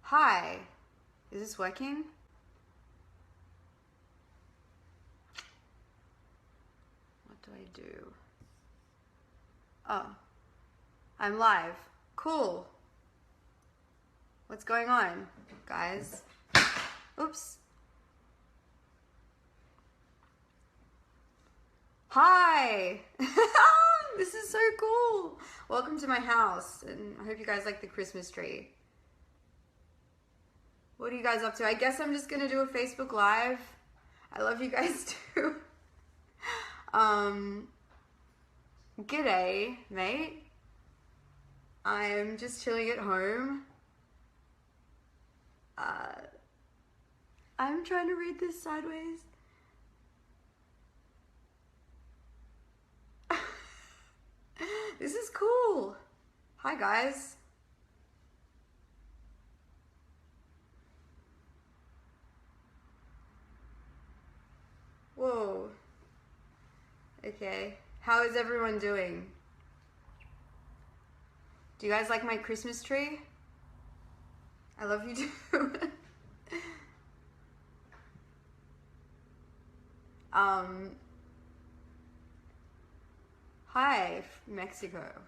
Hi, is this working? What do I do? Oh, I'm live. Cool. What's going on, guys? Oops. Hi! This is so cool. Welcome to my house, and I hope you guys like the Christmas tree. What are you guys up to? I guess I'm just gonna do a Facebook Live. I love you guys too. G'day, mate. I'm just chilling at home. I'm trying to read this sideways. This is cool. Hi, guys. Whoa. Okay. How is everyone doing? Do you guys like my Christmas tree? I love you too. Hi, Mexico.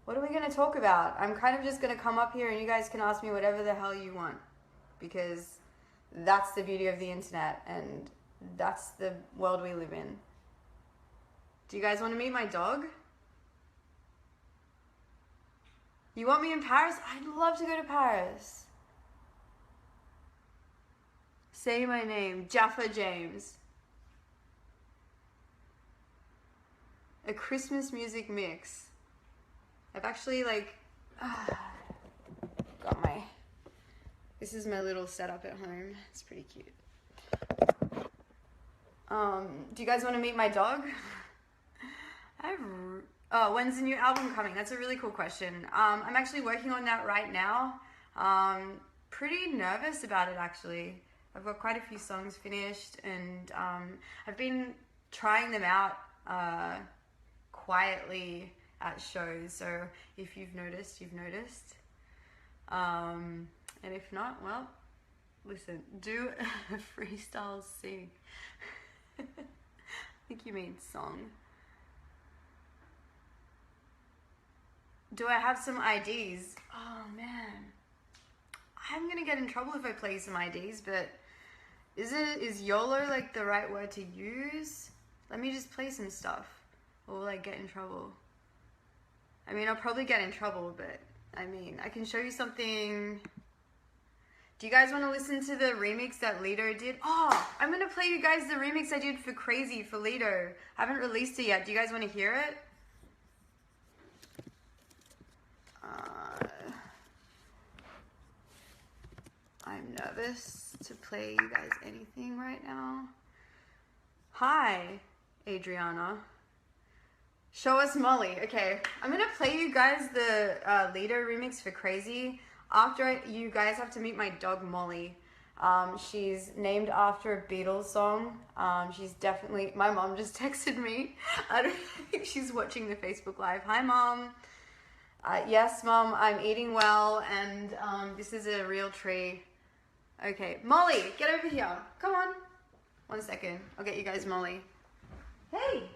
What are we gonna talk about? I'm kind of just gonna come up here and you guys can ask me whatever the hell you want, because that's the beauty of the internet and that's the world we live in. Do you guys want to meet my dog? You want me in Paris? I'd love to go to Paris. Say my name, Jaffa James. A Christmas music mix. I've actually got this is my little setup at home. It's pretty cute. Do you guys want to meet my dog? When's the new album coming? That's a really cool question. I'm actually working on that right now. Pretty nervous about it actually. I've got quite a few songs finished and I've been trying them out quietly at shows. So if you've noticed, you've noticed. And if not, well, listen, do a freestyle sing. I think you mean song. Do I have some IDs? Oh man, I'm gonna get in trouble if I play some IDs, but is YOLO like the right word to use? Let me just play some stuff, or will I get in trouble? I mean, I'll probably get in trouble, but I mean, I can show you something. Do you guys want to listen to the remix that Lido did? Oh, I'm gonna play you guys the remix I did for Crazy for Lido. I haven't released it yet. Do you guys want to hear it? I'm nervous to play you guys anything right now. Hi, Adriana. Show us Molly. Okay, I'm gonna play you guys the Lido remix for Crazy. After you guys have to meet my dog Molly. She's named after a Beatles song. She's definitely, my mom just texted me. I don't think she's watching the Facebook Live. Hi, Mom. Yes, Mom, I'm eating well, and this is a real tree. Okay, Molly, get over here. Come on. 1 second. I'll get you guys Molly. Hey.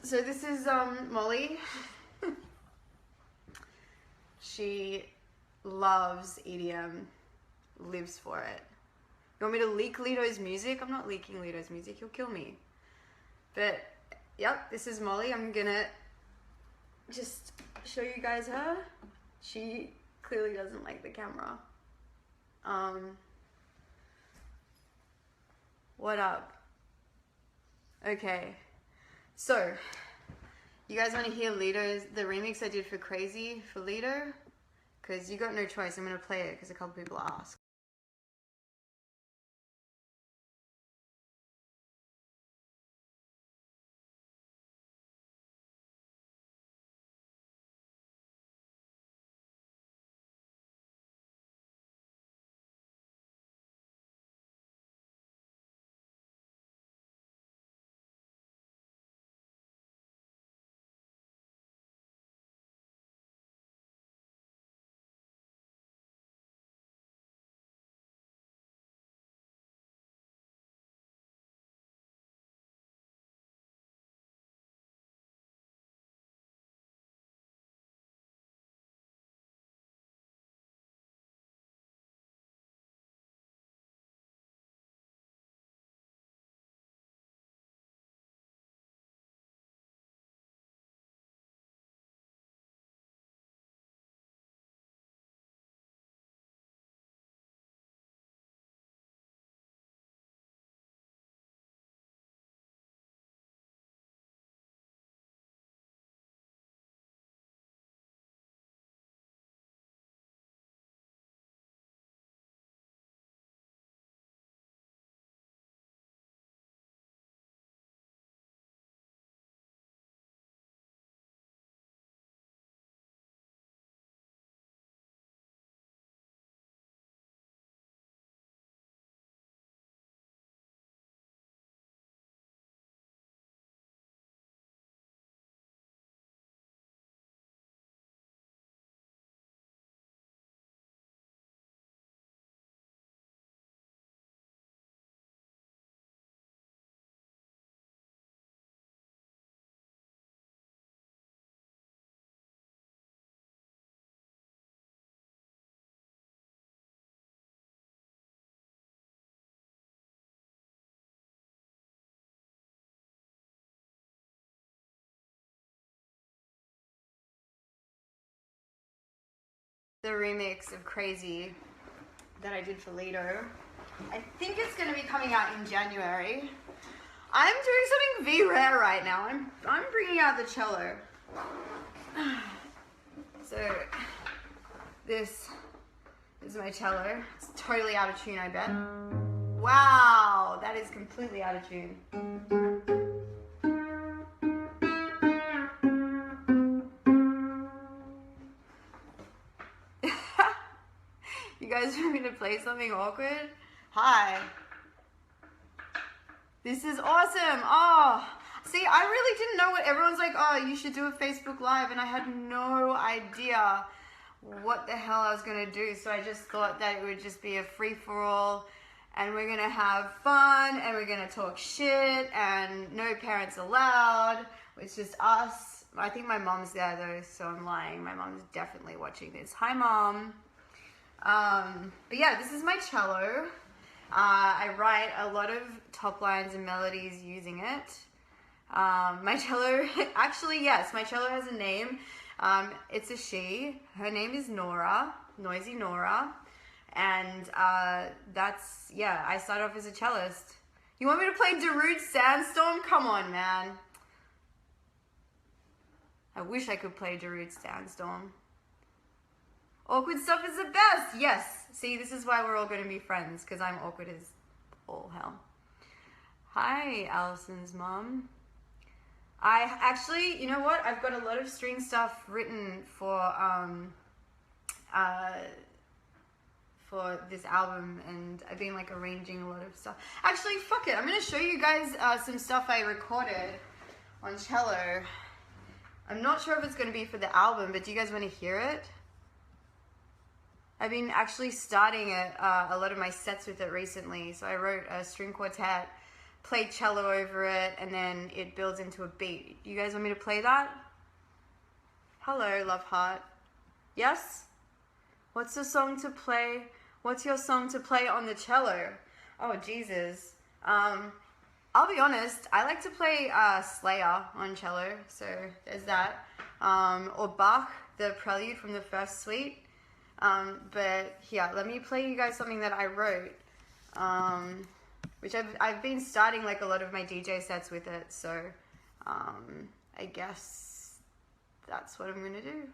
So this is Molly. She loves EDM, lives for it. You want me to leak Lido's music? I'm not leaking Lido's music, he'll kill me. But, yep, this is Molly. I'm gonna just show you guys her. She clearly doesn't like the camera. What up? Okay, so you guys want to hear the remix I did for Crazy for Lido? Because you got no choice. I'm going to play it because a couple people asked. the remix of Crazy that I did for Lido. I think it's going to be coming out in January. I'm doing something V-rare right now. I'm bringing out the cello. So this is my cello. It's totally out of tune, I bet. Wow, that is completely out of tune. You guys want me to play something awkward? Hi. This is awesome. Oh, see, I really didn't know what everyone's like, oh, you should do a Facebook Live, and I had no idea what the hell I was going to do. So I just thought that it would just be a free-for-all, and we're going to have fun, and we're going to talk shit, and no parents allowed. It's just us. I think my mom's there, though, so I'm lying. My mom's definitely watching this. Hi, Mom. But yeah, this is my cello. I write a lot of top lines and melodies using it. My cello, actually, yes, my cello has a name. It's a she. Her name is Nora, Noisy Nora. And that's, yeah, I started off as a cellist. You want me to play Darude Sandstorm? Come on, man. I wish I could play Darude Sandstorm. Awkward stuff is the best. Yes. See, this is why we're all going to be friends, because I'm awkward as all hell. Hi, Alison's mom. I actually, you know what? I've got a lot of string stuff written for this album, and I've been like arranging a lot of stuff. Actually, fuck it. I'm going to show you guys some stuff I recorded on cello. I'm not sure if it's going to be for the album, but do you guys want to hear it? I've been actually starting a lot of my sets with it recently. So I wrote a string quartet, played cello over it, and then it builds into a beat. You guys want me to play that? Hello, Love Heart. Yes? What's the song to play? What's your song to play on the cello? Oh, Jesus. I'll be honest, I like to play Slayer on cello, so there's that. Or Bach, the prelude from the first suite. But yeah, let me play you guys something that I wrote, which I've been starting like a lot of my DJ sets with it, so I guess that's what I'm gonna do.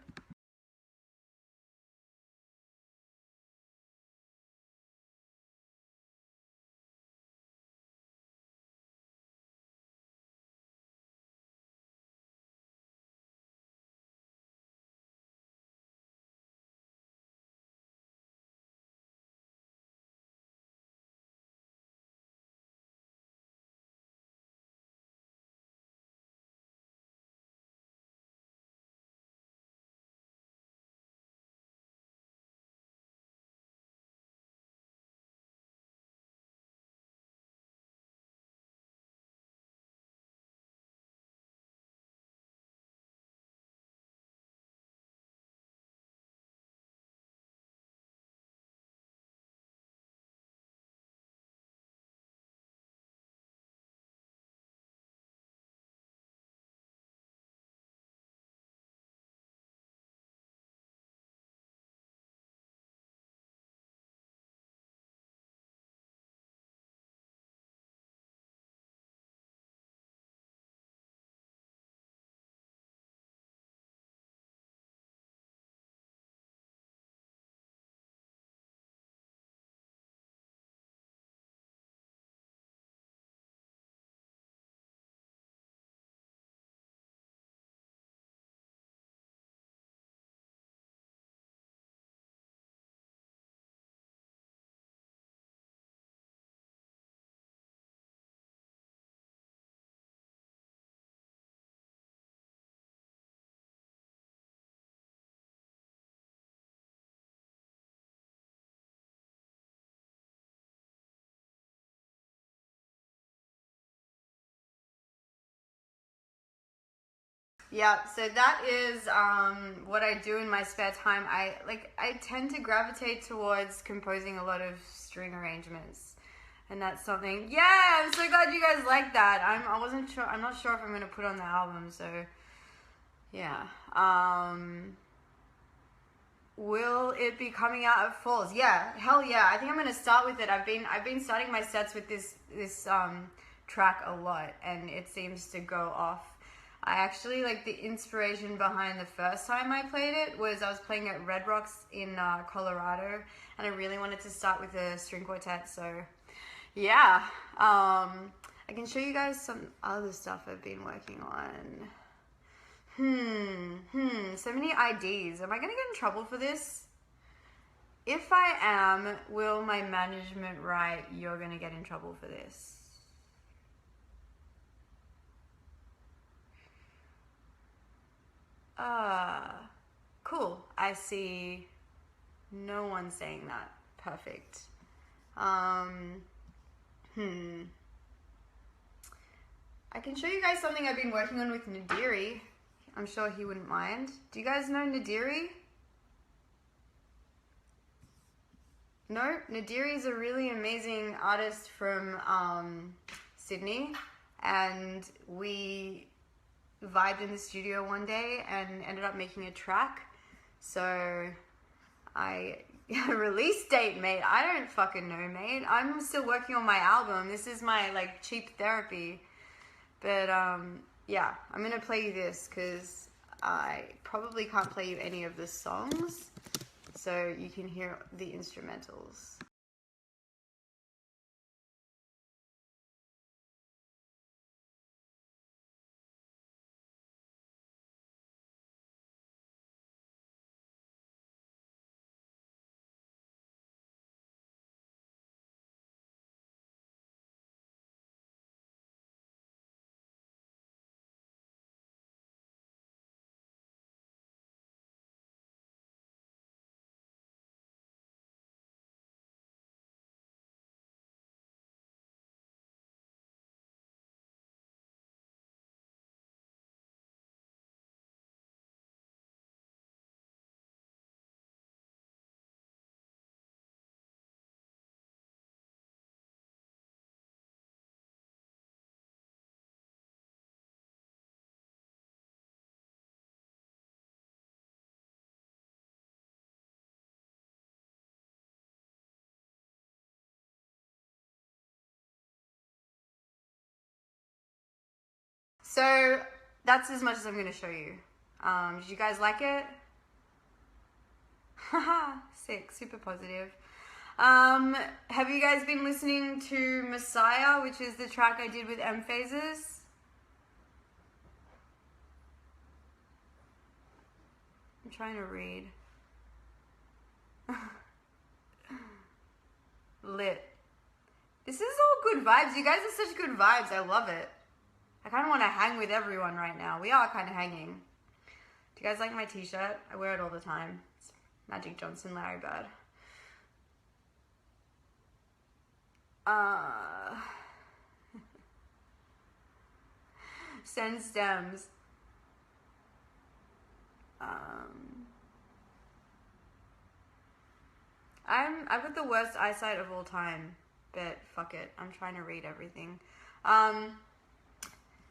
Yeah, so that is what I do in my spare time. I tend to gravitate towards composing a lot of string arrangements, and that's something. Yeah, I'm so glad you guys like that. I wasn't sure. I'm not sure if I'm gonna put on the album. So yeah. Will it be coming out at Falls? Yeah, hell yeah. I think I'm gonna start with it. I've been starting my sets with this track a lot, and it seems to go off. I actually, like, the inspiration behind the first time I played it was I was playing at Red Rocks in Colorado, and I really wanted to start with a string quartet. So yeah, I can show you guys some other stuff I've been working on. So many IDs. Am I gonna get in trouble for this? If I am, will my management write, you're gonna get in trouble for this? Cool. I see no one saying that. Perfect. I can show you guys something I've been working on with Nadiri. I'm sure he wouldn't mind. Do you guys know Nadiri? No? Nadiri is a really amazing artist from Sydney, and we vibed in the studio one day and ended up making a track. So release date, mate. I don't fucking know, mate. I'm still working on my album. This is my, like, cheap therapy. But yeah, I'm gonna play you this because I probably can't play you any of the songs, so you can hear the instrumentals. So that's as much as I'm gonna show you. Did you guys like it? Haha, sick, super positive. Have you guys been listening to Messiah, which is the track I did with M Phases? I'm trying to read. Lit. This is all good vibes. You guys are such good vibes. I love it. I kind of want to hang with everyone right now. We are kind of hanging. Do you guys like my t-shirt? I wear it all the time. It's Magic Johnson, Larry Bird. Send stems. I've got the worst eyesight of all time, but fuck it. I'm trying to read everything.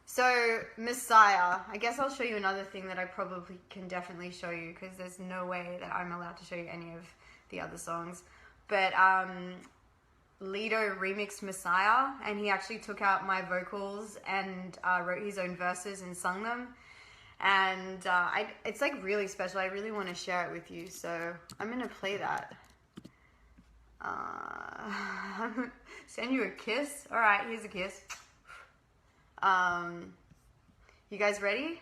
So, Messiah. I guess I'll show you another thing that I probably can definitely show you, because there's no way that I'm allowed to show you any of the other songs. But Lido remixed Messiah, and he actually took out my vocals and wrote his own verses and sung them. And it's like really special. I really want to share it with you, so I'm gonna play that. Send you a kiss? Alright, here's a kiss. You guys ready?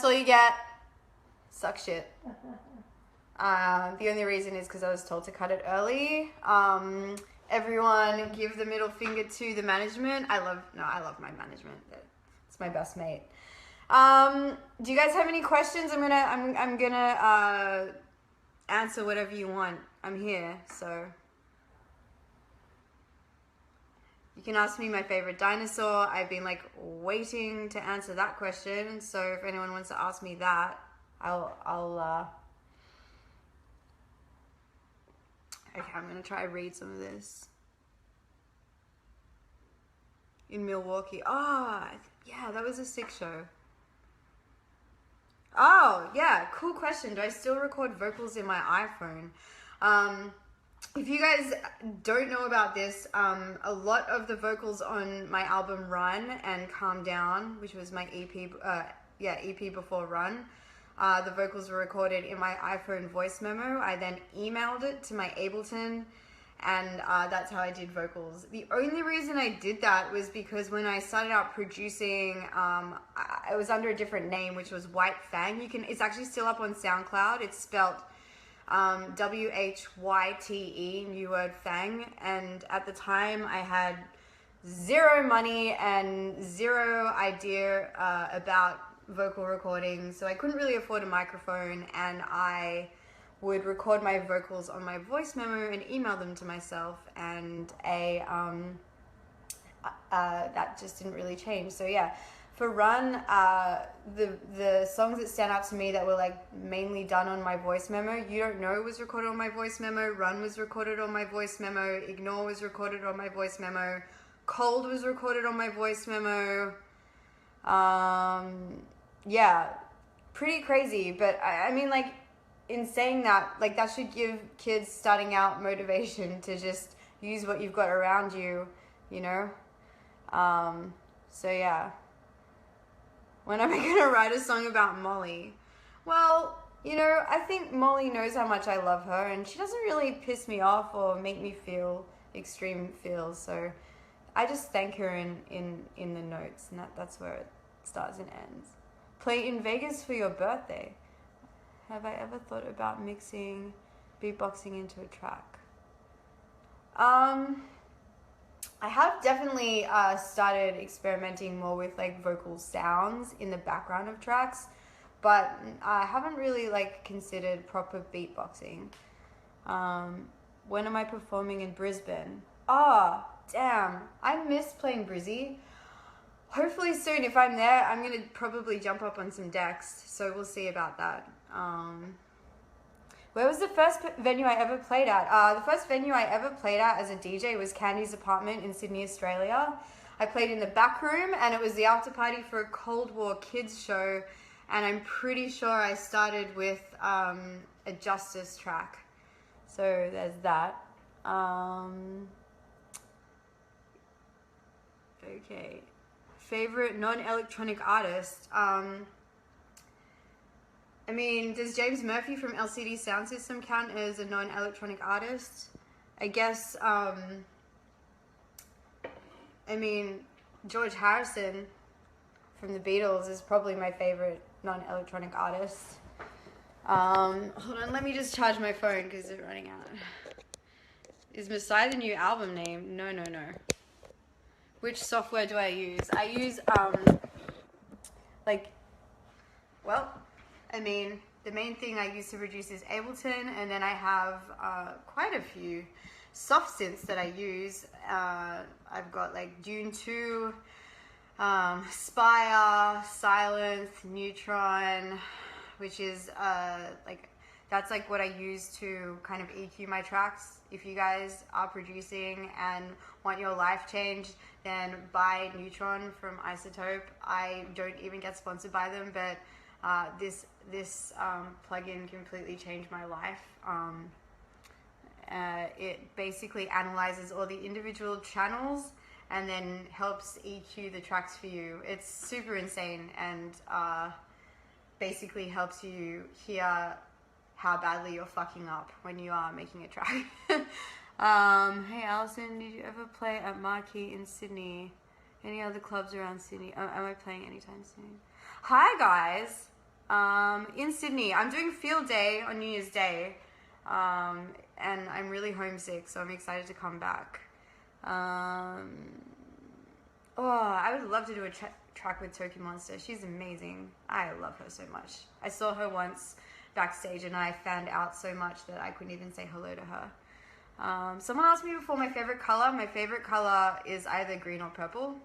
all you get. Suck shit. The only reason is because I was told to cut it early. Everyone give the middle finger to the management. I love my management. It's my best mate. Do you guys have any questions? I'm gonna answer whatever you want. I'm here, so you can ask me my favorite dinosaur. I've been like waiting to answer that question. So if anyone wants to ask me that, I'll okay, I'm gonna try to read some of this. In Milwaukee. Oh, yeah, that was a sick show. Oh, yeah, cool question. Do I still record vocals in my iPhone? If you guys don't know about this, a lot of the vocals on my album Run and Calm Down, which was my EP, EP before Run, the vocals were recorded in my iPhone voice memo. I then emailed it to my Ableton, and that's how I did vocals. The only reason I did that was because when I started out producing, I was under a different name, which was White Fang. It's actually still up on SoundCloud. It's spelled WHYTE, new word Fang. And at the time, I had zero money and zero idea about vocal recording, so I couldn't really afford a microphone, and I would record my vocals on my voice memo and email them to myself, and that just didn't really change. So yeah, for Run, the songs that stand out to me that were like mainly done on my voice memo, You Don't Know was recorded on my voice memo, Run was recorded on my voice memo, Ignore was recorded on my voice memo, Cold was recorded on my voice memo. Yeah, pretty crazy, but I mean, like, in saying that, like, that should give kids starting out motivation to just use what you've got around you, you know? So yeah. When am I gonna write a song about Molly? Well, you know, I think Molly knows how much I love her, and she doesn't really piss me off or make me feel extreme feels, so I just thank her in the notes, and that's where it starts and ends. Play in Vegas for your birthday. Have I ever thought about mixing beatboxing into a track? I have definitely started experimenting more with like vocal sounds in the background of tracks, but I haven't really like considered proper beatboxing. When am I performing in Brisbane? Oh, damn, I miss playing Brizzy. Hopefully soon. If I'm there, I'm going to probably jump up on some decks, so we'll see about that. Where was the first venue I ever played at? The first venue I ever played at as a DJ was Candy's apartment in Sydney, Australia. I played in the back room, and it was the after party for a Cold War kids show, and I'm pretty sure I started with a Justice track. So there's that. Okay. Favorite non-electronic artist? I mean, does James Murphy from LCD Sound System count as a non-electronic artist? I guess, I mean, George Harrison from the Beatles is probably my favorite non-electronic artist. Hold on, let me just charge my phone because it's running out. Is Messiah the new album name? No. Which software do I use? I use, I mean, the main thing I use to produce is Ableton, and then I have quite a few soft synths that I use. I've got like Dune 2, Spire, Silence, Neutron, which is that's like what I use to kind of EQ my tracks. If you guys are producing and want your life changed, then buy Neutron from Isotope. I don't even get sponsored by them, but this plugin completely changed my life. It basically analyzes all the individual channels and then helps EQ the tracks for you. It's super insane, and basically helps you hear how badly you're fucking up when you are making a track. Hey Alison, did you ever play at Marquee in Sydney? Any other clubs around Sydney? Am I playing anytime soon? Hi guys! In Sydney. I'm doing field day on New Year's Day. And I'm really homesick, so I'm excited to come back. I would love to do a track with Toki Monster. She's amazing. I love her so much. I saw her once backstage and I found out so much that I couldn't even say hello to her. Someone asked me before my favorite color. My favorite color is either green or purple.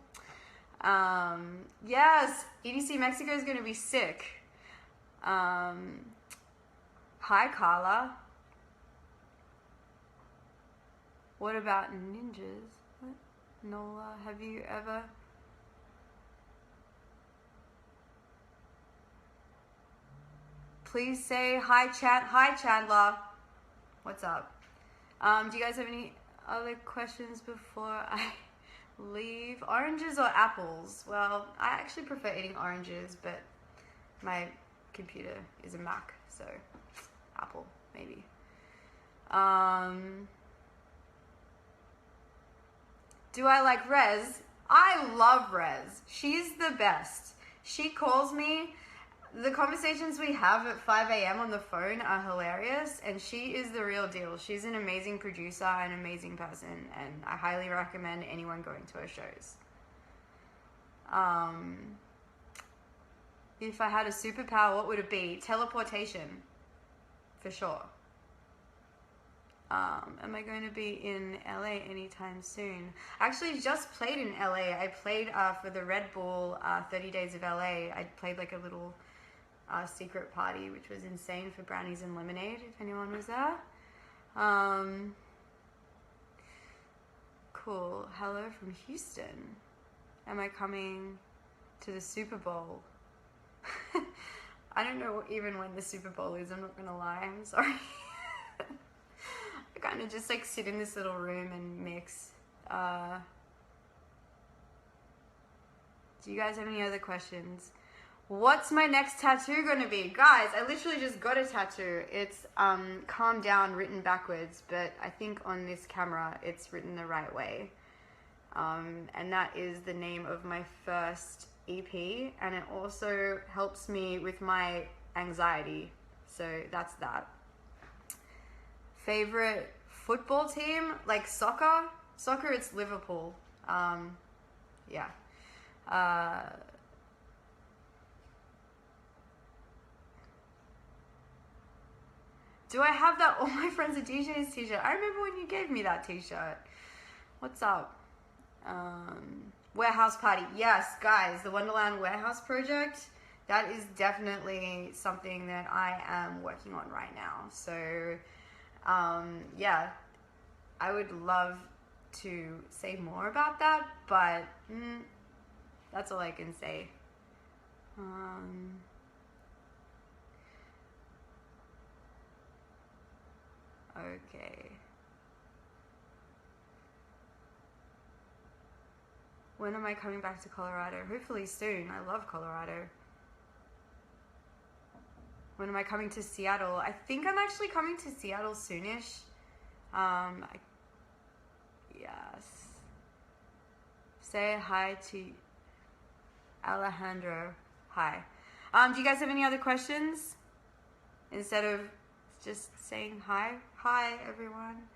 Yes, EDC Mexico is going to be sick. Hi, Carla. What about ninjas? What? Nola, have you ever... Please say hi, Chandler. What's up? Do you guys have any other questions before I leave? Oranges or apples? Well, I actually prefer eating oranges, but my computer is a Mac, so apple, maybe. Do I like Rez? I love Rez. She's the best. She calls me. The conversations we have at 5 a.m. on the phone are hilarious, and she is the real deal. She's an amazing producer, an amazing person, and I highly recommend anyone going to her shows. If I had a superpower, what would it be? Teleportation, for sure. Am I going to be in LA anytime soon? I actually just played in LA. I played for the Red Bull 30 Days of LA. I played like a little secret party, which was insane, for brownies and lemonade, if anyone was there. Cool. Hello from Houston. Am I coming to the Super Bowl? I don't know even when the Super Bowl is, I'm not gonna lie, I'm sorry. I kind of just like sit in this little room and mix. Do you guys have any other questions? What's my next tattoo gonna be? Guys, I literally just got a tattoo. It's calm down written backwards, but I think on this camera it's written the right way. And that is the name of my first EP, and it also helps me with my anxiety. So that's that. Favorite football team? Like soccer? Soccer, it's Liverpool. Yeah. Do I have that All My Friends Are DJs t-shirt? I remember when you gave me that t-shirt. What's up? Warehouse party. Yes, guys, the Wonderland Warehouse project, that is definitely something that I am working on right now. So, yeah, I would love to say more about that, but that's all I can say. Okay. When am I coming back to Colorado? Hopefully soon. I love Colorado. When am I coming to Seattle? I think I'm actually coming to Seattle soonish. Yes. Say hi to Alejandro. Hi. Do you guys have any other questions? Instead of just saying hi? Hi, everyone.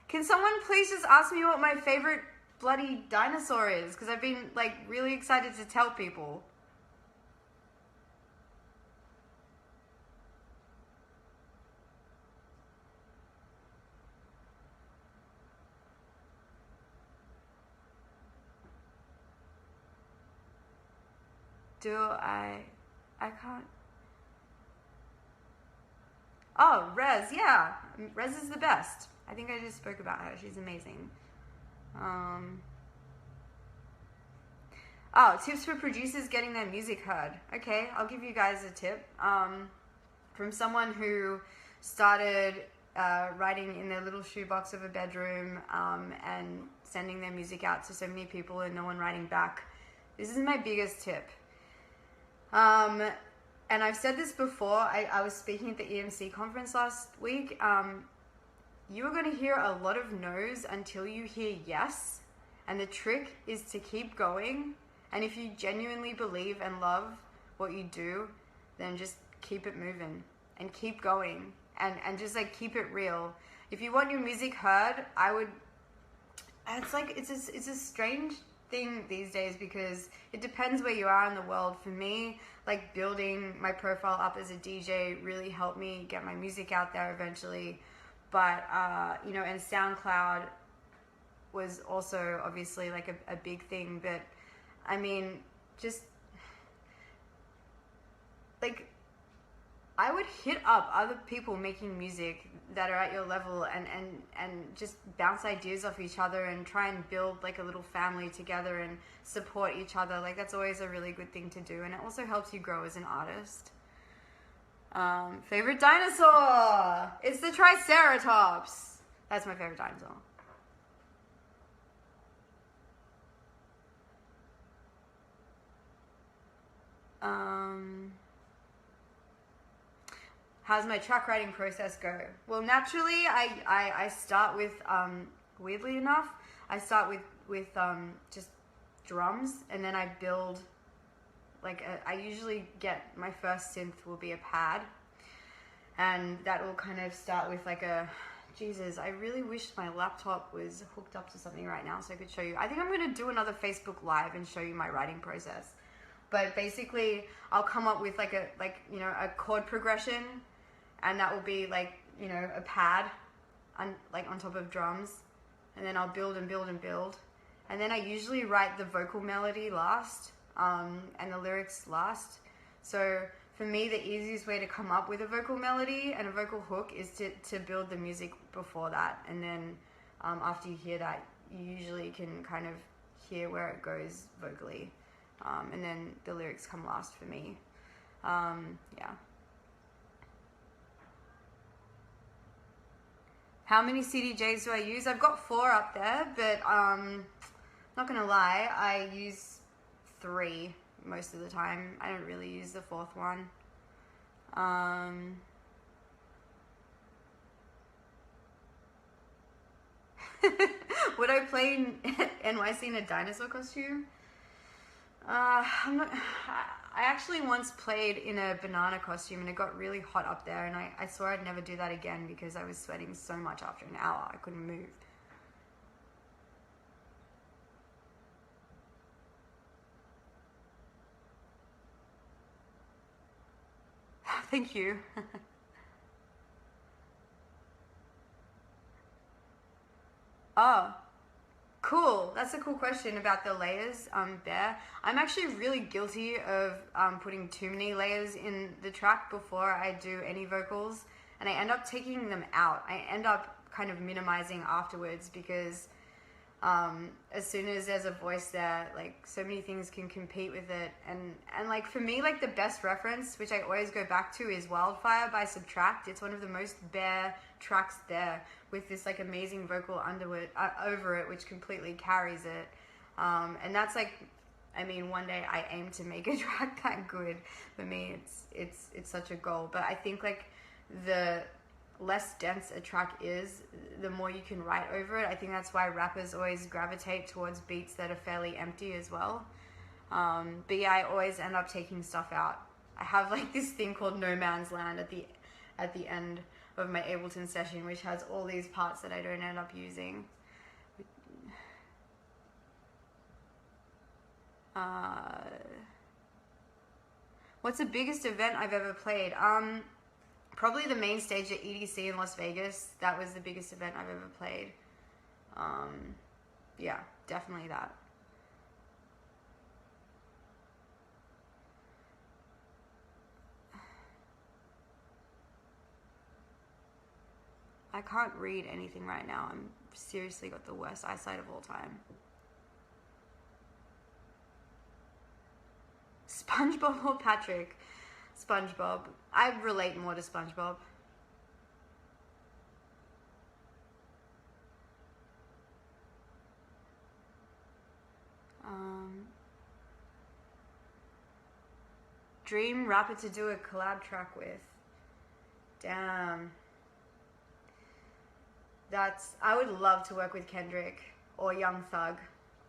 Can someone please just ask me what my favorite bloody dinosaur is? Because I've been, like, really excited to tell people. I can't. Oh, Rez, yeah. Rez is the best. I think I just spoke about her. She's amazing. Oh, tips for producers getting their music heard. Okay, I'll give you guys a tip. From someone who started writing in their little shoebox of a bedroom and sending their music out to so many people and no one writing back. This is my biggest tip. And I've said this before. I was speaking at the EMC conference last week. You are going to hear a lot of no's until you hear yes. And the trick is to keep going And if you genuinely believe and love what you do, then just keep it moving and keep going and just like keep it real. If you want your music heard, it's a strange thing these days because it depends where you are in the world. For me, like building my profile up as a DJ really helped me get my music out there eventually. But, and SoundCloud was also obviously like a big thing. But I mean, just like, I would hit up other people making music that are at your level and just bounce ideas off each other and try and build like a little family together and support each other. Like that's always a really good thing to do, and it also helps you grow as an artist. Favorite dinosaur? It's the Triceratops. That's my favorite dinosaur. How's my track writing process go? Well, naturally, I start with, weirdly enough, I start with just drums, and then I build, I usually get, my first synth will be a pad, and that will kind of start with like Jesus, I really wish my laptop was hooked up to something right now so I could show you. I think I'm going to do another Facebook Live and show you my writing process. But basically, I'll come up with a chord progression, and that will be a pad on top of drums, and then I'll build and build and build, and then I usually write the vocal melody last, and the lyrics last. So for me, the easiest way to come up with a vocal melody and a vocal hook is to build the music before that, and then after you hear that, you usually can kind of hear where it goes vocally. And then the lyrics come last for me. Yeah. How many CDJs do I use? I've got 4 up there, but not gonna lie, I use 3 most of the time. I don't really use the 4th one. Would I play in NYC in a dinosaur costume? I actually once played in a banana costume, and it got really hot up there, and I swore I'd never do that again because I was sweating so much after an hour I couldn't move. Thank you. Oh. Cool. That's a cool question about the layers, Bear. I'm actually really guilty of putting too many layers in the track before I do any vocals, and I end up taking them out. I end up kind of minimizing afterwards because as soon as there's a voice there, so many things can compete with it. And for me, the best reference, which I always go back to, is Wildfire by Subtract. It's one of the most bare tracks there, with this amazing vocal over it, which completely carries it. And that's one day I aim to make a track that good. For me, it's such a goal. But I think the less dense a track is, the more you can write over it. I think that's why rappers always gravitate towards beats that are fairly empty as well. But yeah, I always end up taking stuff out. I have this thing called No Man's Land at the end of my Ableton session, which has all these parts that I don't end up using. What's the biggest event I've ever played? Probably the main stage at EDC in Las Vegas. That was the biggest event I've ever played. Yeah, definitely that. I can't read anything right now. I'm seriously got the worst eyesight of all time. SpongeBob or Patrick? SpongeBob. I relate more to SpongeBob. Dream rapper to do a collab track with. Damn. I would love to work with Kendrick or Young Thug.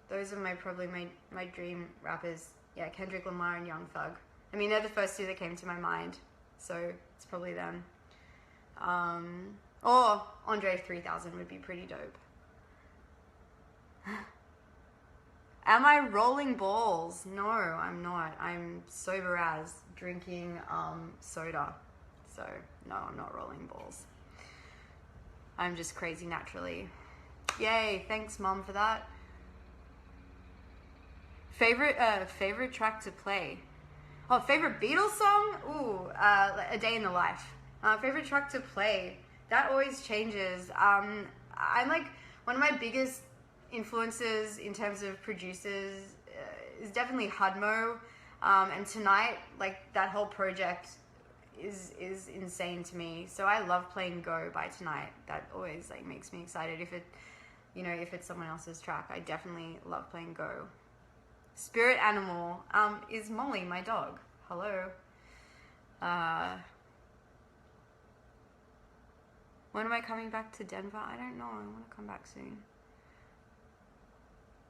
Those are probably my dream rappers. Yeah, Kendrick Lamar and Young Thug. I mean, they're the first two that came to my mind, so it's probably them. Or Andre 3000 would be pretty dope. Am I rolling balls? No, I'm not. I'm sober as drinking soda. So no, I'm not rolling balls. I'm just crazy naturally. Yay, thanks mom for that. Favorite track to play? Oh, favorite Beatles song? Ooh, A Day in the Life. Favorite track to play? That always changes. I'm like, one of my biggest influences in terms of producers is definitely Hudmo. And Tonight, like that whole project is insane to me. So I love playing Go by Tonight. That always like makes me excited. If it's someone else's track, I definitely love playing Go. Spirit animal is Molly, my dog. Hello. When am I coming back to Denver? I don't know. I want to come back soon.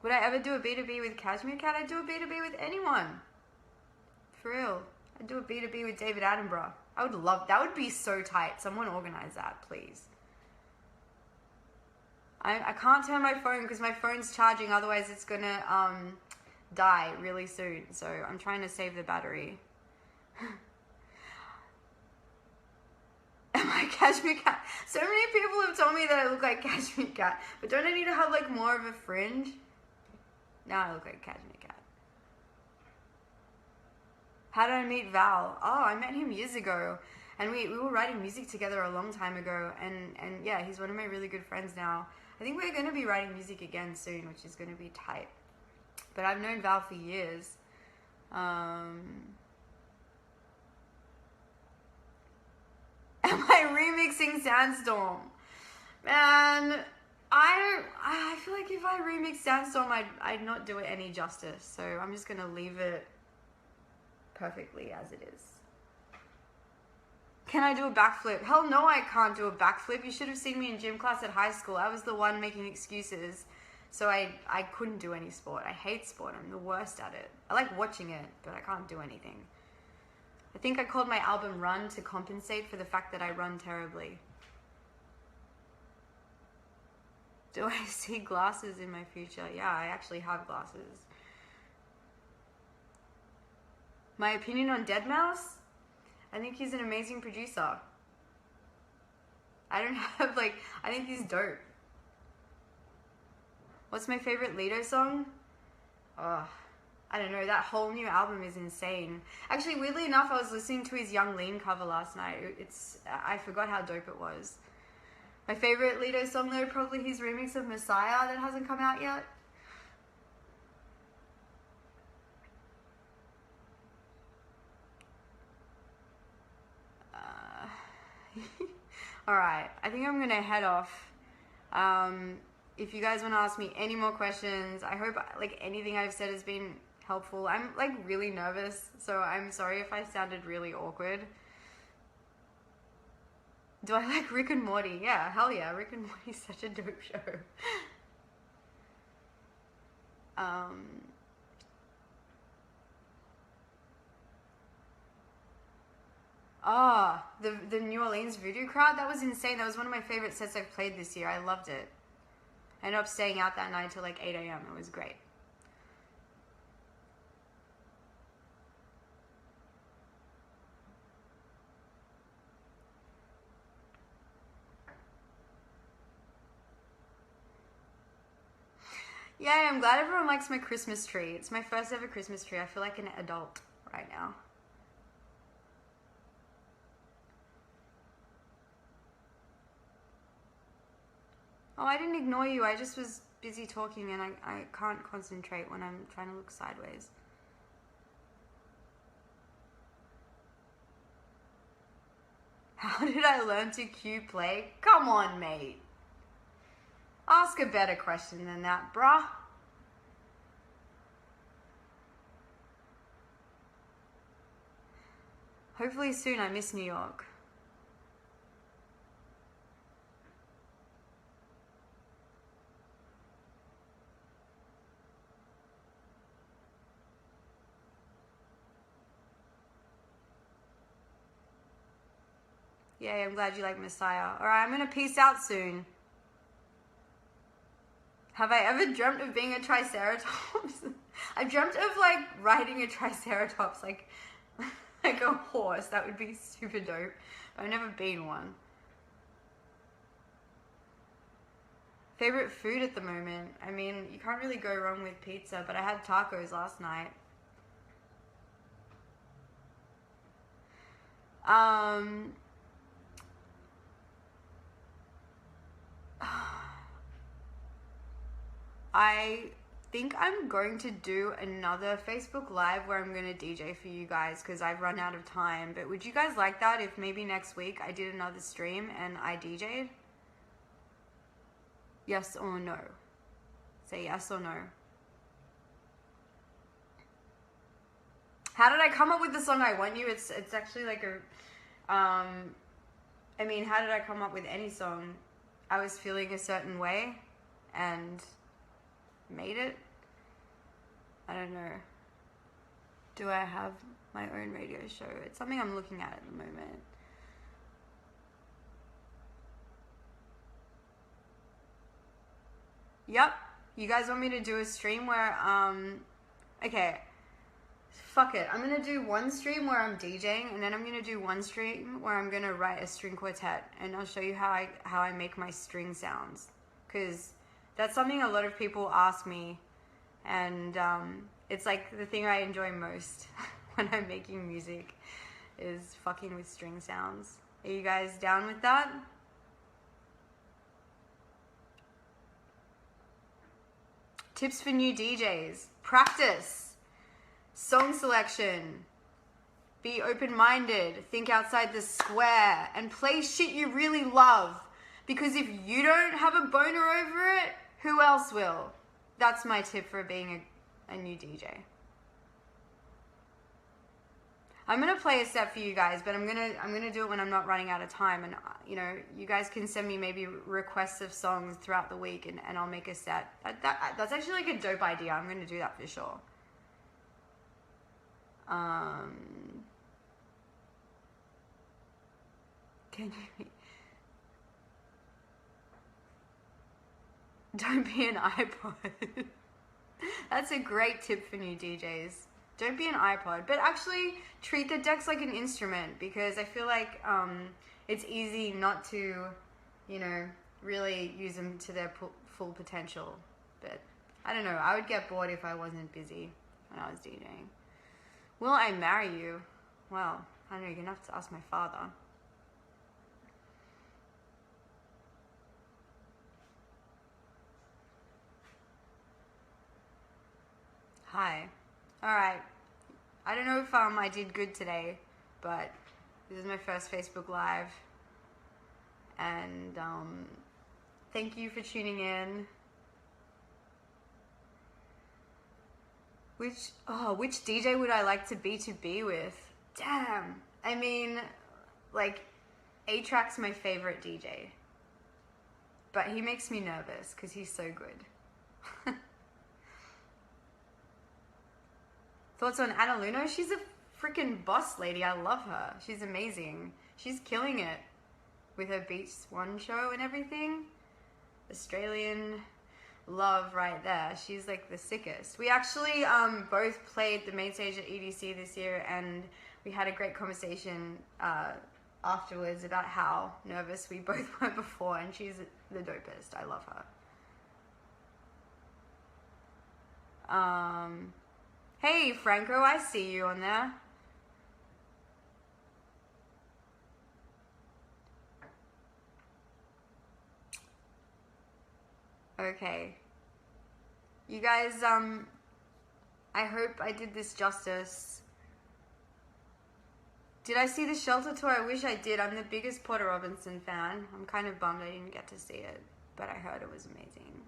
Would I ever do a B2B with Cashmere Cat? I'd do a B2B with anyone. For real. I'd do a B2B with David Attenborough. I would love, that would be so tight. Someone organize that, please. I can't turn my phone because my phone's charging. Otherwise, it's gonna die really soon. So I'm trying to save the battery. Am I Cashmere Cat? So many people have told me that I look like Cashmere Cat. But don't I need to have like more of a fringe? Now I look like Cashmere Cat. How did I meet Val? Oh, I met him years ago. And we were writing music together a long time ago. And yeah, he's one of my really good friends now. I think we're going to be writing music again soon, which is going to be tight. But I've known Val for years. Am I remixing Sandstorm? Man, I feel like if I remix Sandstorm, I'd not do it any justice. So I'm just going to leave it perfectly as it is. Can I do a backflip? Hell no, I can't do a backflip. You should have seen me in gym class at high school. I was the one making excuses. So I couldn't do any sport. I hate sport. I'm the worst at it. I like watching it, but I can't do anything. I think I called my album Run to compensate for the fact that I run terribly. Do I see glasses in my future? Yeah, I actually have glasses. My opinion on Deadmau5? I think he's an amazing producer. I don't have like, I think he's dope. What's my favorite Lido song? Oh, I don't know. That whole new album is insane. Actually, weirdly enough, I was listening to his Young Lean cover last night. I forgot how dope it was. My favorite Lido song though, probably his remix of Messiah that hasn't come out yet. Alright, I think I'm gonna head off. If you guys want to ask me any more questions, I hope like anything I've said has been helpful. I'm like really nervous, so I'm sorry if I sounded really awkward. Do I like Rick and Morty? Yeah, hell yeah, Rick and Morty is such a dope show. The New Orleans Voodoo Crowd, that was insane. That was one of my favorite sets I've played this year. I loved it. I ended up staying out that night till like 8 a.m. It was great. Yeah, I'm glad everyone likes my Christmas tree. It's my first ever Christmas tree. I feel like an adult right now. Oh, I didn't ignore you. I just was busy talking and I can't concentrate when I'm trying to look sideways. How did I learn to cue play? Come on, mate. Ask a better question than that, bruh. Hopefully soon. I miss New York. Yay, I'm glad you like Messiah. Alright, I'm gonna peace out soon. Have I ever dreamt of being a triceratops? I dreamt of like riding a triceratops, like a horse. That would be super dope. But I've never been one. Favorite food at the moment? I mean, you can't really go wrong with pizza, but I had tacos last night. I think I'm going to do another Facebook Live where I'm going to DJ for you guys because I've run out of time. But would you guys like that if maybe next week I did another stream and I DJ'd? Yes or no? Say yes or no. How did I come up with the song I Want You? It's actually like a... I mean, how did I come up with any song? I was feeling a certain way and made it. I don't know. Do I have my own radio show? It's something I'm looking at the moment. Yep. You guys want me to do a stream where, okay. Fuck it. I'm going to do one stream where I'm DJing, and then I'm going to do one stream where I'm going to write a string quartet, and I'll show you how I make my string sounds. Because that's something a lot of people ask me, and it's like the thing I enjoy most when I'm making music is fucking with string sounds. Are you guys down with that? Tips for new DJs. Practice. Song selection. Be open-minded. Think outside the square. And play shit you really love. Because if you don't have a boner over it, who else will? That's my tip for being a new DJ. I'm gonna play a set for you guys, but I'm gonna do it when I'm not running out of time. And you know, you guys can send me maybe requests of songs throughout the week, and I'll make a set. That's actually like a dope idea. I'm gonna do that for sure. Can you? Don't be an iPod. That's a great tip for new DJs. Don't be an iPod, but actually treat the decks like an instrument, because I feel like it's easy not to, you know, really use them to their full potential. But I don't know, I would get bored if I wasn't busy when I was DJing. Will I marry you? Well, I don't know, you're gonna have to ask my father. Hi. Alright. I don't know if I did good today, but this is my first Facebook Live. And thank you for tuning in. Which DJ would I like to be with? Damn. I mean, like, A-Track's my favorite DJ. But he makes me nervous because he's so good. Thoughts on Anna Luno? She's a freaking boss lady. I love her. She's amazing. She's killing it with her Beats One show and everything. Australian love right there. She's like the sickest. We actually both played the main stage at EDC this year, and we had a great conversation afterwards about how nervous we both were before, and she's the dopest. I love her. Hey, Franco, I see you on there. Okay. You guys, I hope I did this justice. Did I see the Shelter tour? I wish I did. I'm the biggest Porter Robinson fan. I'm kind of bummed I didn't get to see it, but I heard it was amazing.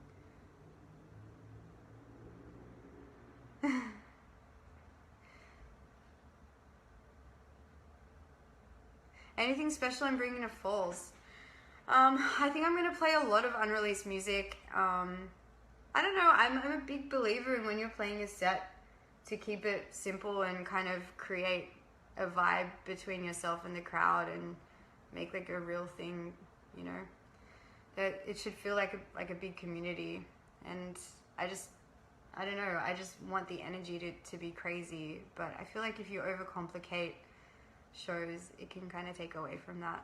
Anything special I'm bringing to Falls? I think I'm going to play a lot of unreleased music. I don't know, I'm a big believer in when you're playing a set to keep it simple and kind of create a vibe between yourself and the crowd. And make like a real thing, you know, that it should feel like a big community. And I don't know, I just want the energy to be crazy, but I feel like if you overcomplicate shows, it can kind of take away from that.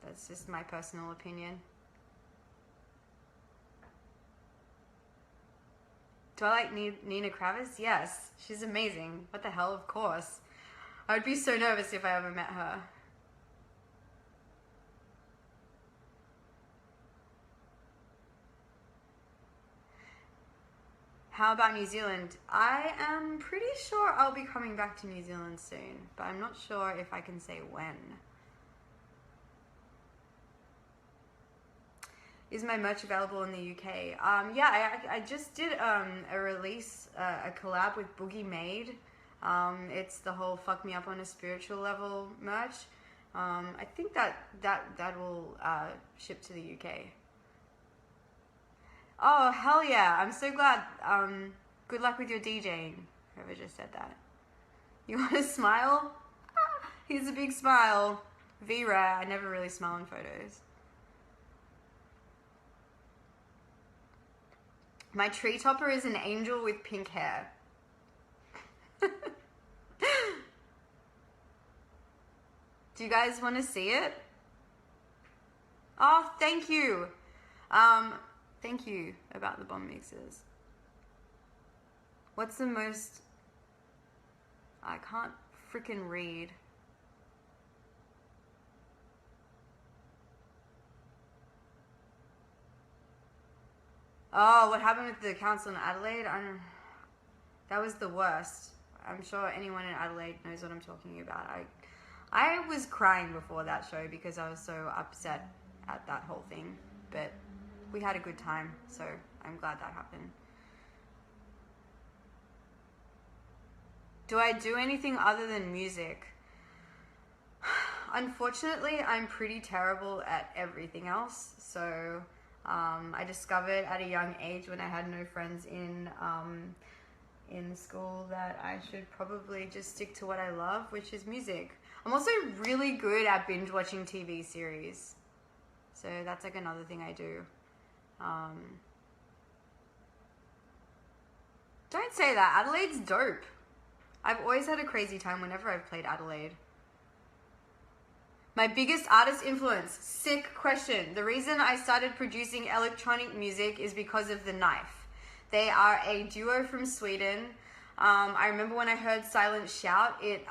That's just my personal opinion. Do I like Nina Kravis? Yes, she's amazing. What the hell, of course. I would be so nervous if I ever met her. How about New Zealand? I am pretty sure I'll be coming back to New Zealand soon, but I'm not sure if I can say when. Is my merch available in the UK? Yeah, I just did a release, a collab with Boogie Made. It's the whole fuck me up on a spiritual level merch. I think that will ship to the UK. Oh, hell yeah. I'm so glad. Good luck with your DJing. Whoever just said that. You want to smile? Here's a big smile. V-Rare. I never really smile in photos. My tree topper is an angel with pink hair. Do you guys want to see it? Oh, thank you. Thank you about the bomb mixes. What's the most... I can't freaking read. Oh, what happened with the council in Adelaide? That was the worst. I'm sure anyone in Adelaide knows what I'm talking about. I was crying before that show because I was so upset at that whole thing. But we had a good time, so I'm glad that happened. Do I do anything other than music? Unfortunately, I'm pretty terrible at everything else. So I discovered at a young age when I had no friends in school that I should probably just stick to what I love, which is music. I'm also really good at binge watching TV series. So that's like another thing I do. Don't say that. Adelaide's dope. I've always had a crazy time whenever I've played Adelaide. My biggest artist influence. Sick question. The reason I started producing electronic music is because of The Knife. They are a duo from Sweden. I remember when I heard Silent Shout, it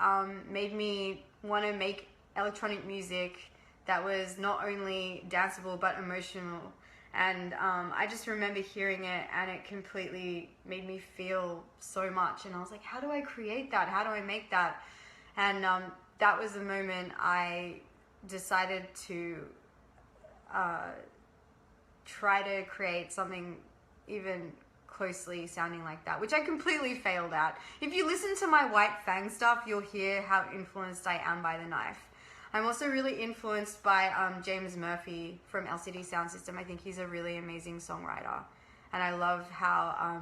made me want to make electronic music that was not only danceable but emotional. And I just remember hearing it and it completely made me feel so much. And I was like, how do I create that? How do I make that? And that was the moment I decided to try to create something even closely sounding like that, which I completely failed at. If you listen to my White Fang stuff, you'll hear how influenced I am by The Knife. I'm also really influenced by James Murphy from LCD Sound System. I think he's a really amazing songwriter, and I love how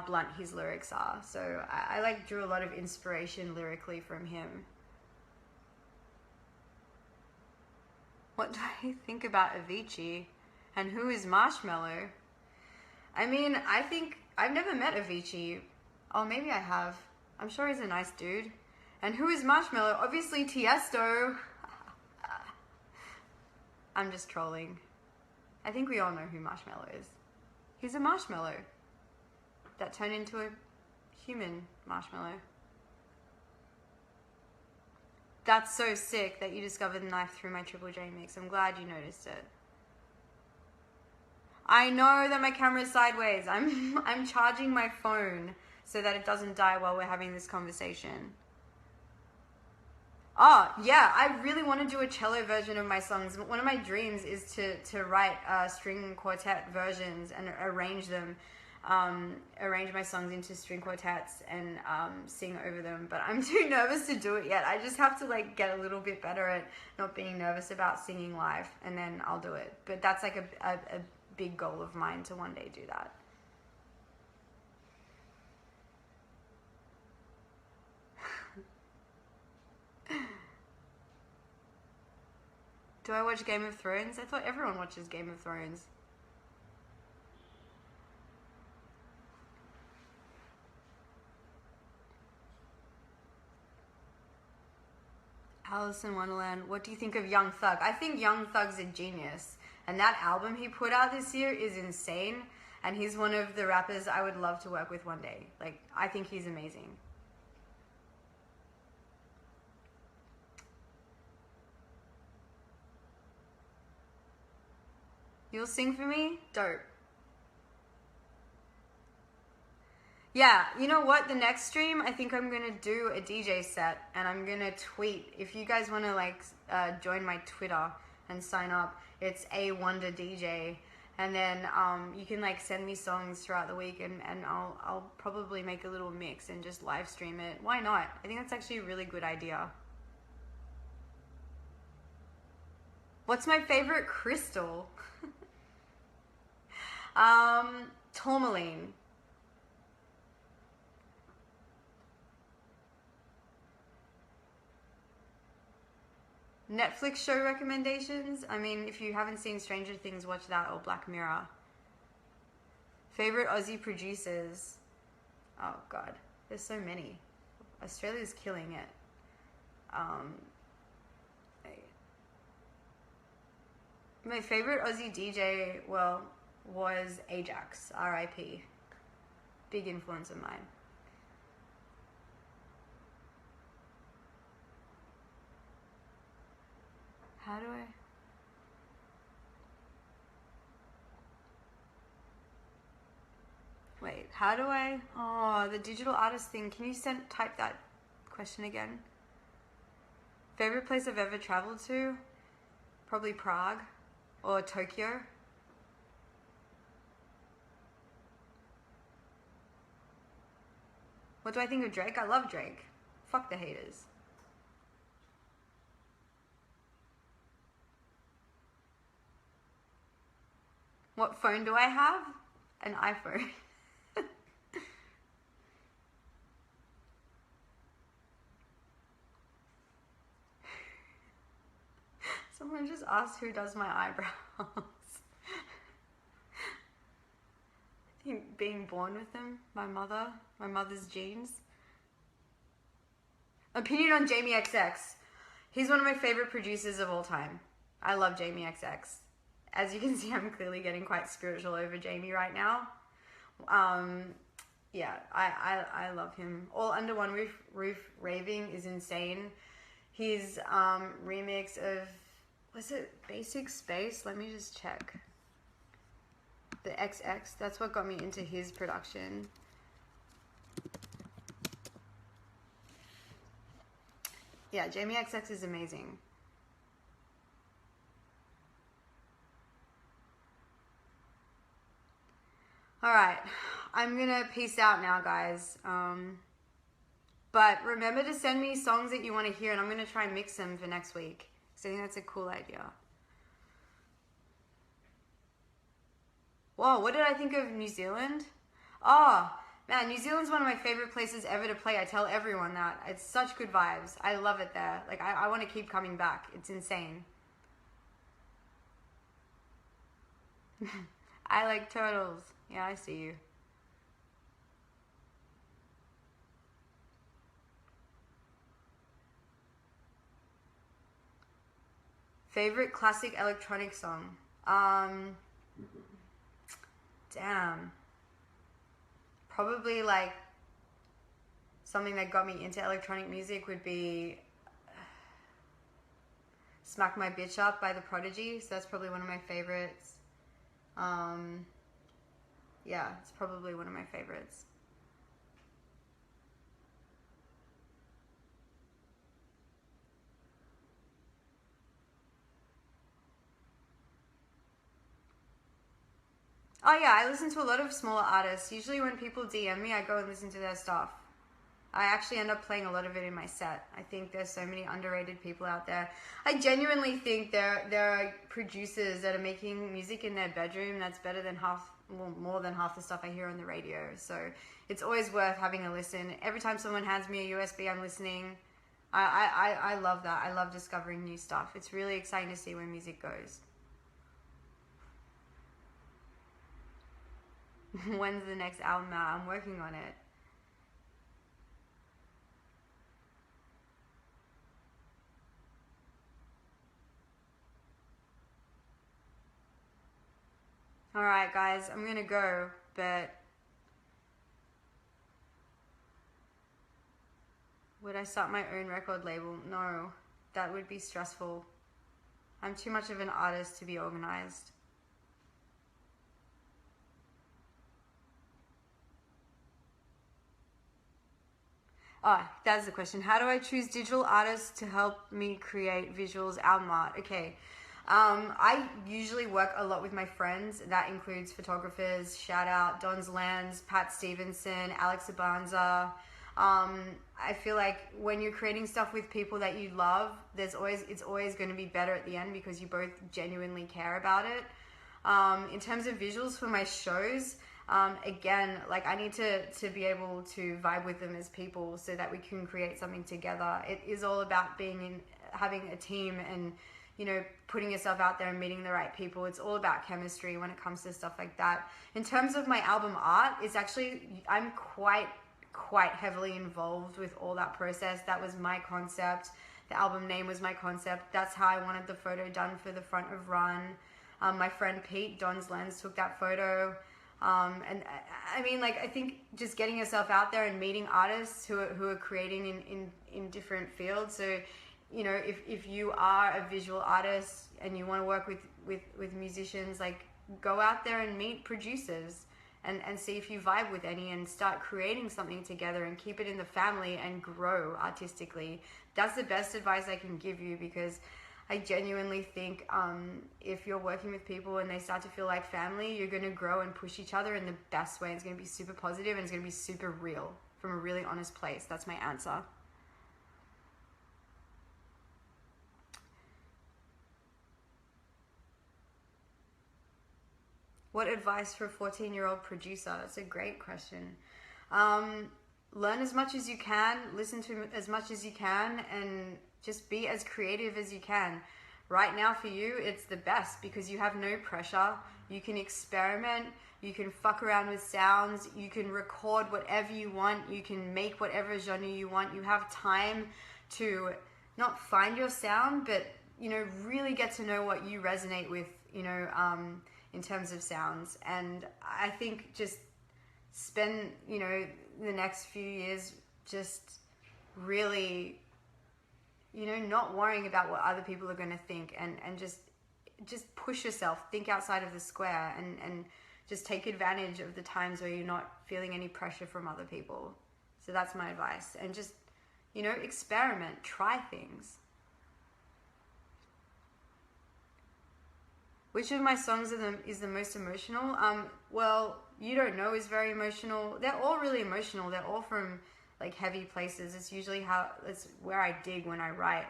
blunt his lyrics are. So I like drew a lot of inspiration lyrically from him. What do I think about Avicii, and who is Marshmello? I mean, I think I've never met Avicii. Oh, maybe I have. I'm sure he's a nice dude. And who is Marshmello? Obviously Tiesto. I'm just trolling. I think we all know who Marshmello is. He's a marshmallow that turned into a human marshmallow. That's so sick that you discovered The Knife through my Triple J mix. I'm glad you noticed it. I know that my camera is sideways. I'm charging my phone so that it doesn't die while we're having this conversation. Oh, yeah, I really want to do a cello version of my songs. One of my dreams is to write string quartet versions and arrange them, arrange my songs into string quartets and sing over them. But I'm too nervous to do it yet. I just have to like get a little bit better at not being nervous about singing live, and then I'll do it. But that's like a big goal of mine to one day do that. Do I watch Game of Thrones? I thought everyone watches Game of Thrones. Alison Wonderland, what do you think of Young Thug? I think Young Thug's a genius. And that album he put out this year is insane. And he's one of the rappers I would love to work with one day. Like, I think he's amazing. You'll sing for me? Dope. Yeah, you know what? The next stream, I think I'm gonna do a DJ set, and I'm gonna tweet. If you guys wanna like join my Twitter and sign up, it's A Wonder DJ, and then you can like send me songs throughout the week, and I'll probably make a little mix and just live stream it. Why not? I think that's actually a really good idea. What's my favorite crystal? Tourmaline. Netflix show recommendations? I mean, if you haven't seen Stranger Things, watch that, or Black Mirror. Favorite Aussie producers? Oh god, there's so many. Australia's killing it. My favorite Aussie DJ, well, was Ajax, R.I.P. Big influence of mine. How do I? Wait, how do I? Oh, the digital artist thing. Can you type that question again? Favorite place I've ever traveled to? Probably Prague or Tokyo. What do I think of Drake? I love Drake. Fuck the haters. What phone do I have? An iPhone. Someone just asked who does my eyebrows. I think being born with them, my mother's genes. Opinion on Jamie XX. He's one of my favorite producers of all time. I love Jamie XX. As you can see, I'm clearly getting quite spiritual over Jamie right now. Yeah, I love him. All Under One Roof Raving is insane. His remix of, was it Basic Space? Let me just check. The XX, that's what got me into his production. Yeah, Jamie XX is amazing. Alright, I'm gonna peace out now, guys. But remember to send me songs that you want to hear, and I'm gonna try and mix them for next week. So I think that's a cool idea. Whoa, what did I think of New Zealand? Oh, man, New Zealand's one of my favorite places ever to play. I tell everyone that. It's such good vibes. I love it there. Like, I want to keep coming back. It's insane. I like turtles. Yeah, I see you. Favorite classic electronic song? Damn. Probably like something that got me into electronic music would be Smack My Bitch Up by The Prodigy. So that's probably one of my favorites. Yeah, it's probably one of my favorites. Oh yeah, I listen to a lot of smaller artists. Usually when people DM me, I go and listen to their stuff. I actually end up playing a lot of it in my set. I think there's so many underrated people out there. I genuinely think there are producers that are making music in their bedroom that's better than more than half the stuff I hear on the radio. So it's always worth having a listen. Every time someone hands me a USB, I'm listening. I love that. I love discovering new stuff. It's really exciting to see where music goes. When's the next album out? I'm working on it. Alright guys, I'm gonna go, but would I start my own record label? No, that would be stressful. I'm too much of an artist to be organized. Oh, that's the question. How do I choose digital artists to help me create visuals, album art? Okay. I usually work a lot with my friends. That includes photographers, shout out Don's Lands, Pat Stevenson, Alex Abanza. I feel like when you're creating stuff with people that you love, it's always going to be better at the end because you both genuinely care about it. In terms of visuals for my shows, again, like I need to be able to vibe with them as people so that we can create something together. It is all about having a team and, you know, putting yourself out there and meeting the right people. It's all about chemistry when it comes to stuff like that. In terms of my album art, it's actually, I'm quite heavily involved with all that process. That was my concept. The album name was my concept. That's how I wanted the photo done for the front of Run. My friend Pete, Don's Lens, took that photo. And I mean, like, I think just getting yourself out there and meeting artists who are creating in different fields. So, you know, if you are a visual artist and you want to work with musicians, like, go out there and meet producers and see if you vibe with any and start creating something together and keep it in the family and grow artistically. That's the best advice I can give you, because I genuinely think if you're working with people and they start to feel like family, you're going to grow and push each other in the best way. It's going to be super positive and it's going to be super real from a really honest place. That's my answer. What advice for a 14-year-old producer? That's a great question. Learn as much as you can, listen to as much as you can, and just be as creative as you can. Right now for you, it's the best because you have no pressure. You can experiment, you can fuck around with sounds, you can record whatever you want, you can make whatever genre you want. You have time to not find your sound, but, you know, really get to know what you resonate with, you know, in terms of sounds. And I think just spend, you know, the next few years just really, you know, not worrying about what other people are going to think, and just push yourself, think outside of the square, and just take advantage of the times where you're not feeling any pressure from other people. So that's my advice. And just, you know, experiment, try things. Which of my songs is the most emotional? Well, You Don't Know is very emotional. They're all really emotional. They're all from like heavy places. It's where I dig when I write.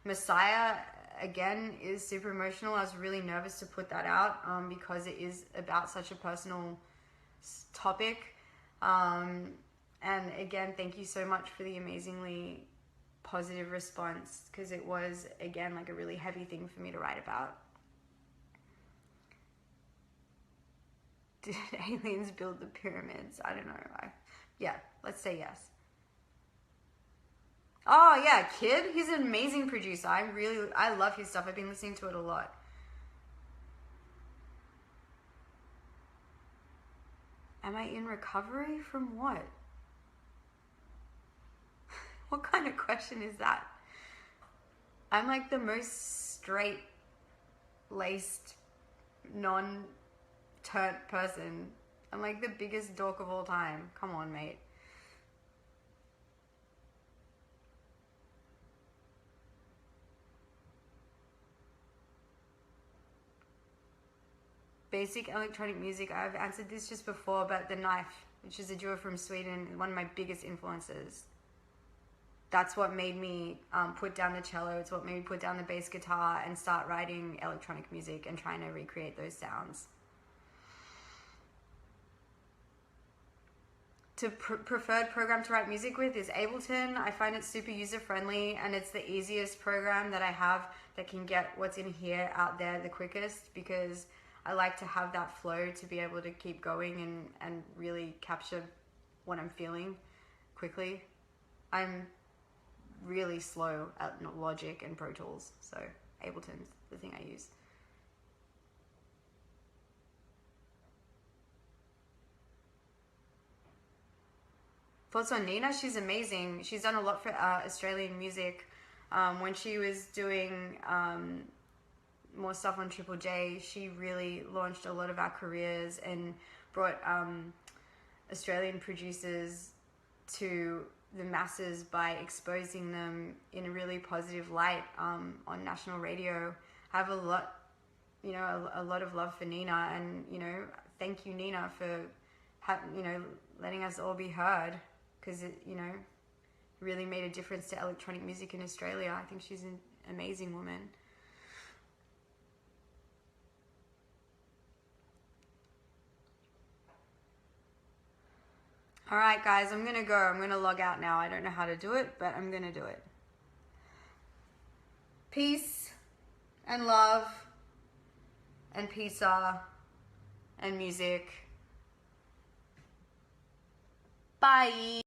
Messiah, again, is super emotional. I was really nervous to put that out because it is about such a personal topic. And again, thank you so much for the amazingly positive response, because it was, again, like a really heavy thing for me to write about. Did aliens build the pyramids? I don't know. Yeah, let's say yes. Oh yeah, Kid. He's an amazing producer. I love his stuff. I've been listening to it a lot. Am I in recovery from what? What kind of question is that? I'm like the most straight-laced, non-turnt person. I'm like the biggest dork of all time. Come on, mate. Basic electronic music. I've answered this just before, but The Knife, which is a duo from Sweden, one of my biggest influences. That's what made me put down the cello. It's what made me put down the bass guitar and start writing electronic music and trying to recreate those sounds. preferred program to write music with is Ableton. I find it super user friendly, and it's the easiest program that I have that can get what's in here out there the quickest, because I like to have that flow to be able to keep going and really capture what I'm feeling quickly. I'm really slow at Logic and Pro Tools, so Ableton's the thing I use. Thoughts on Nina? She's amazing. She's done a lot for Australian music. When she was doing more stuff on Triple J, she really launched a lot of our careers and brought Australian producers to the masses by exposing them in a really positive light on national radio. I have a lot of love for Nina, and thank you, Nina, for letting us all be heard, because it really made a difference to electronic music in Australia. I think she's an amazing woman. All right, guys, I'm gonna go. I'm gonna log out now. I don't know how to do it, but I'm gonna do it. Peace and love and pizza and music. Bye.